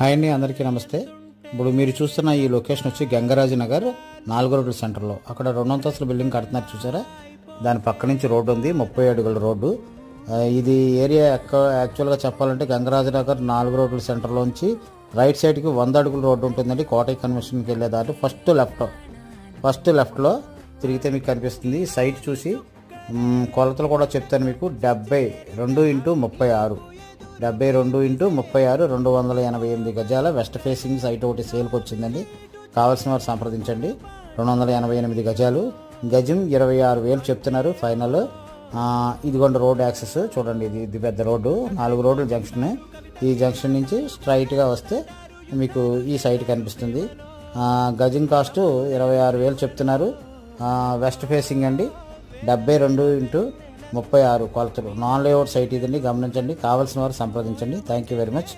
Hi అండి, అందరికీ నమస్తే. ఇప్పుడు మీరు చూస్తున్న ఈ లొకేషన్ వచ్చి గంగరాజు నగర్ 4 రోడ్ల సెంటర్లో. అక్కడ 2 అంతస్తుల బిల్డింగ్ కడుతున్నారు చూసారా, దాని పక్క నుంచి రోడ్డు ఉంది, 30 అడుగుల రోడ్డు. ఇది ఏరియా యాక్చువల్గా చెప్పాలంటే గంగరాజు నగర్ 4 రోడ్ల సెంటర్లోంచి రైట్ సైడ్కి 100 అడుగుల రోడ్డు ఉంటుందండి. కోటయ్య కన్వెన్షన్కి వెళ్ళే దారి ఫస్ట్ లెఫ్ట్లో తిరిగితే మీకు కనిపిస్తుంది. సైట్ చూసి కొలతలు కూడా చెప్తాను మీకు. 72x36 288 గజాల వెస్ట్ ఫేసింగ్ సైట్ ఒకటి సేల్కి వచ్చిందండి. కావాల్సిన వారు సంప్రదించండి. 288 గజాలు, గజం 26,000 చెప్తున్నారు ఫైనల్. ఇదిగోండి రోడ్ యాక్సెస్ చూడండి, ఇది పెద్ద రోడ్డు, 4 రోడ్ల జంక్షన్. ఈ జంక్షన్ నుంచి స్ట్రైట్గా వస్తే మీకు ఈ సైట్ కనిపిస్తుంది. గజం కాస్ట్ 26,000 చెప్తున్నారు. వెస్ట్ ఫేసింగ్ అండి. 72x36 కొలతలు. నాన్ లేఅవుట్ సైట్ ఇదండి, గమనించండి. కావాల్సిన వారు సంప్రదించండి. Thank you very much.